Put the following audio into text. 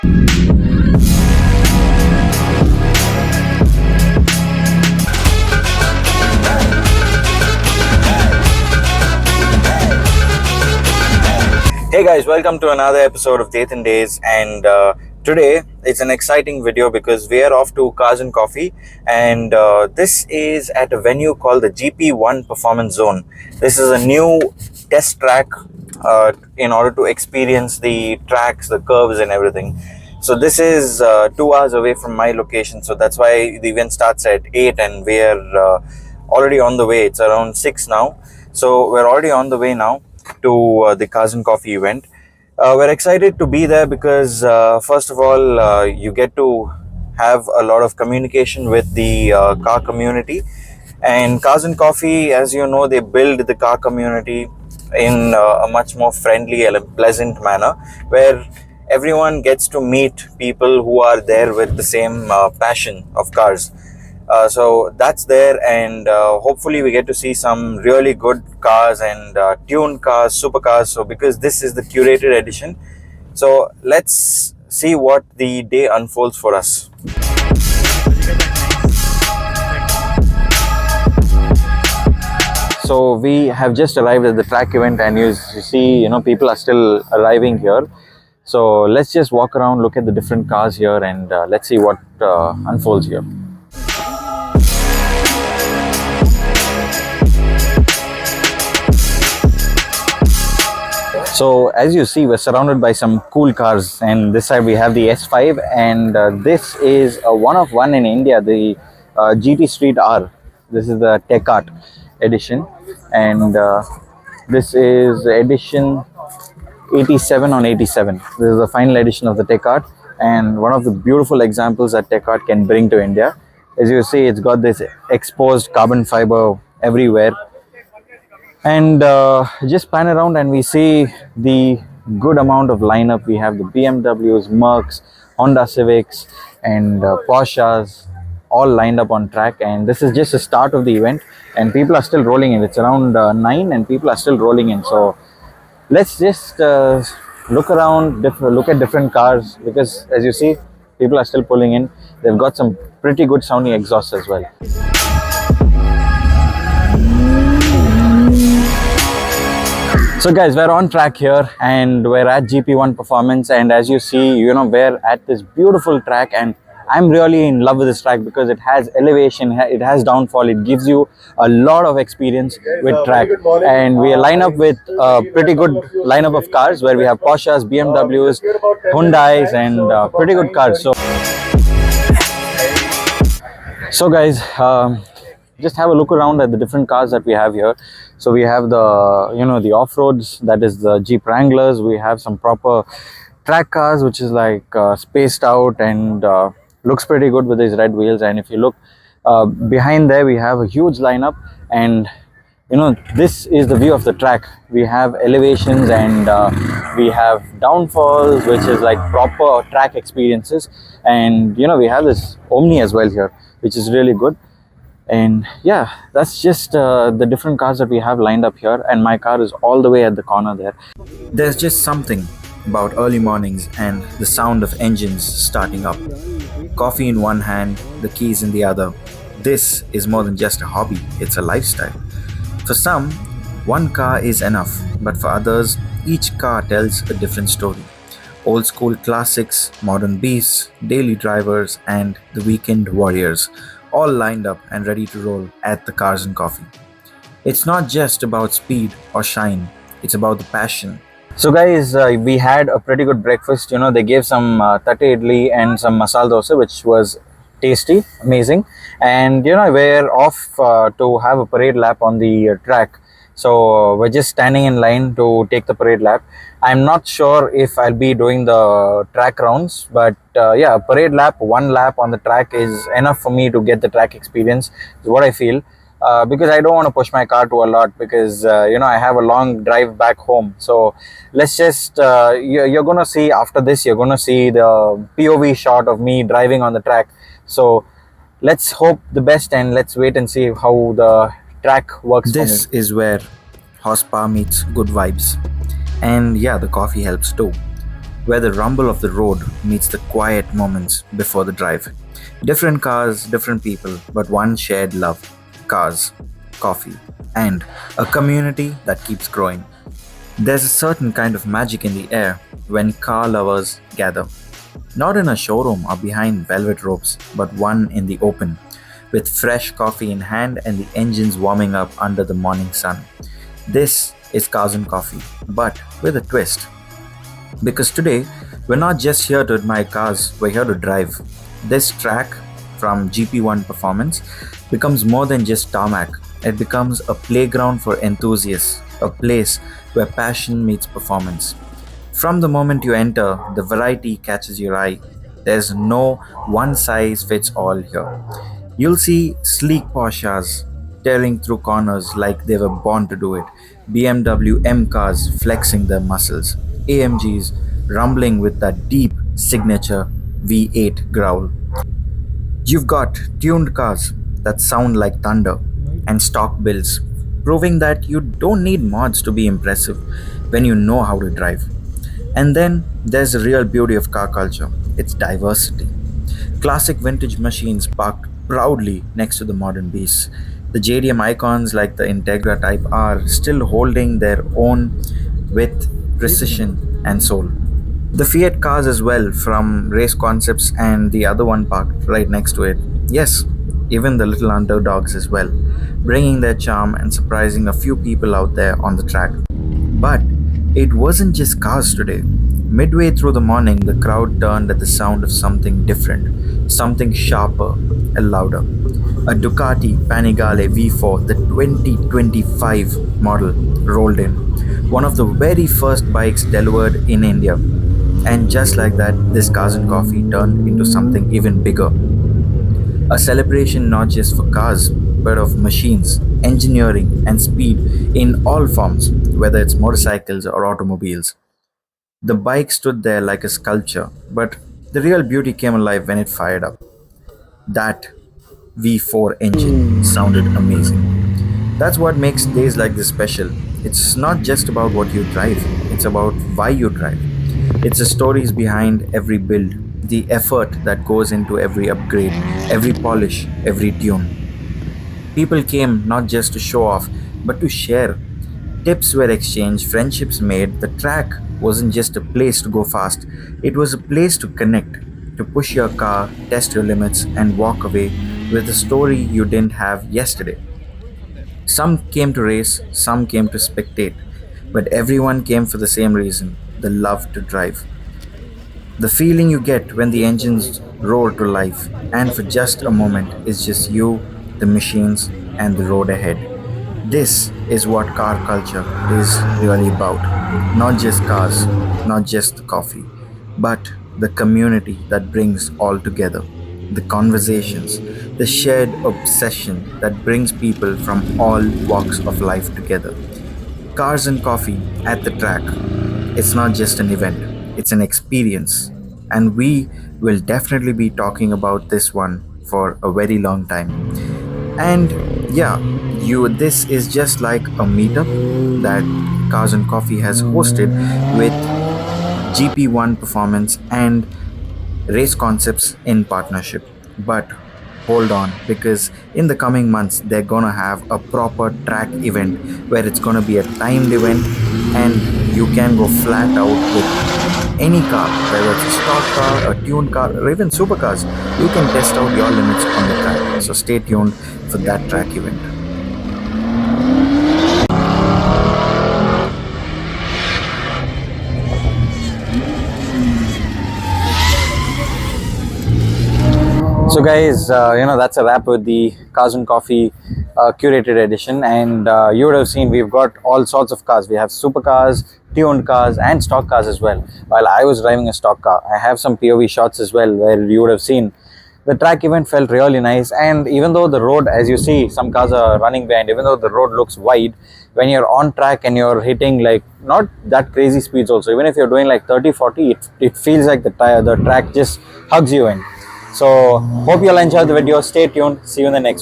Hey guys, welcome to another episode of Dathan Days, and today it's an exciting video because we are off to Cars and Coffee, and this is at a venue called the GP1 Performance Zone. This is a new test track in order to experience the tracks, the curves and everything. So this is 2 hours away from my location, so that's why the event starts at 8 and we are already on the way. It's around 6 now, so we're already on the way now to the Cars and Coffee event. We're excited to be there because first of all, you get to have a lot of communication with the car community, and Cars and Coffee, as you know, they build the car community in a much more friendly and pleasant manner, where everyone gets to meet people who are there with the same passion of cars. So that's there, and hopefully we get to see some really good cars and tuned cars, supercars. So because this is the curated edition, so let's see what the day unfolds for us. So we have just arrived at the track event, and you see, people are still arriving here. So let's just walk around, look at the different cars here, and let's see what unfolds here. So as you see, we're surrounded by some cool cars, and this side we have the S5, and this is a one of one in India, the GT Street R. This is the Tech Art edition, and this is edition 87 on 87. This is the final edition of the Tech Art, and one of the beautiful examples that Tech Art can bring to India. As you see, it's got this exposed carbon fiber everywhere. And just pan around and we see the good amount of lineup. We have the BMWs, Mercs, Honda Civics and Porsches all lined up on track, and this is just the start of the event and people are still rolling in. It's around 9 and people are still rolling in. So let's just look around, look at different cars, because as you see, people are still pulling in. They've got some pretty good sounding exhausts as well. So guys, we're on track here and we're at GP1 Performance, and as you see, we're at this beautiful track, and I'm really in love with this track because it has elevation, it has downfall, it gives you a lot of experience with track. And we are lined up with a pretty good lineup of cars where we have Porsches, BMWs, Hyundais and pretty good cars. So guys, just have a look around at the different cars that we have here. So we have the the off-roads, that is the Jeep Wranglers. We have some proper track cars which is like spaced out and looks pretty good with these red wheels. And if you look behind there, we have a huge lineup, and this is the view of the track. We have elevations and we have downfalls, which is like proper track experiences. And we have this Omni as well here, which is really good. And yeah, that's just the different cars that we have lined up here, and my car is all the way at the corner there. There's just something about early mornings and the sound of engines starting up. Coffee in one hand, the keys in the other. This is more than just a hobby, it's a lifestyle. For some, one car is enough, but for others, each car tells a different story. Old school classics, modern beasts, daily drivers and the weekend warriors, all lined up and ready to roll at the Cars and Coffee. It's not just about speed or shine, it's about the passion. So guys, we had a pretty good breakfast. They gave some tatte idli and some masala dosa, which was tasty, amazing. And we're off to have a parade lap on the track. So we're just standing in line to take the parade lap. I'm not sure if I'll be doing the track rounds, but yeah, parade lap, one lap on the track is enough for me to get the track experience, is what I feel. Because I don't want to push my car to a lot, because I have a long drive back home. So let's just you're gonna see after this, you're gonna see the POV shot of me driving on the track. So let's hope the best and let's wait and see how the track works. This is where horsepower meets good vibes, and yeah, the coffee helps too. where the rumble of the road meets the quiet moments before the drive. Different cars, different people, but one shared love: cars, coffee, and a community that keeps growing. There's a certain kind of magic in the air when car lovers gather. Not in a showroom or behind velvet ropes, but one in the open, with fresh coffee in hand and the engines warming up under the morning sun. This is Cars and Coffee, but with a twist. Because today, we're not just here to admire cars, we're here to drive. This track from GP1 Performance becomes more than just tarmac, it becomes a playground for enthusiasts, a place where passion meets performance. From the moment you enter, the variety catches your eye. There's no one size fits all here. You'll see sleek Porsches tearing through corners like they were born to do it, BMW M cars flexing their muscles, AMGs rumbling with that deep signature V8 growl. You've got tuned cars that sound like thunder and stock builds, proving that you don't need mods to be impressive when you know how to drive. And then there's the real beauty of car culture: its diversity. Classic vintage machines parked proudly next to the modern beasts. The JDM icons like the Integra Type R still holding their own with precision and soul. The Fiat cars as well, from Race Concepts and the other one parked right next to it. Yes, even the little underdogs as well, bringing their charm and surprising a few people out there on the track. But it wasn't just cars today. Midway through the morning, the crowd turned at the sound of something different, something sharper and louder. A Ducati Panigale V4, the 2025 model, rolled in. One of the very first bikes delivered in India. And just like that, this Cars and Coffee turned into something even bigger. A celebration not just for cars, but of machines, engineering, and speed in all forms, whether it's motorcycles or automobiles. The bike stood there like a sculpture, but the real beauty came alive when it fired up. That V4 engine sounded amazing. That's what makes days like this special. It's not just about what you drive, it's about why you drive. It's the stories behind every build, the effort that goes into every upgrade, every polish, every tune. People came not just to show off, but to share. Tips were exchanged, friendships made. The track wasn't just a place to go fast, it was a place to connect, to push your car, test your limits, and walk away with a story you didn't have yesterday. Some came to race, some came to spectate, but everyone came for the same reason: the love to drive. The feeling you get when the engines roar to life, and for just a moment, it's just you, the machines, and the road ahead. This is what car culture is really about. Not just cars, not just the coffee, but the community that brings all together. The conversations, the shared obsession that brings people from all walks of life together. Cars and Coffee at the track. It's not just an event, it's an experience. And we will definitely be talking about this one for a very long time. And yeah, this is just like a meetup that Cars and Coffee has hosted with GP1 Performance and Race Concepts in partnership. But hold on, because in the coming months they're gonna have a proper track event where it's gonna be a timed event and you can go flat out with any car, whether it's a stock car, a tuned car, or even supercars. You can test out your limits on the track. So stay tuned for that track event. So guys, that's a wrap with the Cars and Coffee curated edition, and you would have seen we've got all sorts of cars. We have supercars, tuned cars, and stock cars as well. While I was driving a stock car, I have some POV shots as well where you would have seen the track event felt really nice. And even though the road, as you see, some cars are running behind, even though the road looks wide, when you're on track and you're hitting like not that crazy speeds also, even if you're doing like 30-40, it feels like the track just hugs you in. So hope you'll enjoy the video. Stay tuned. See you in the next video.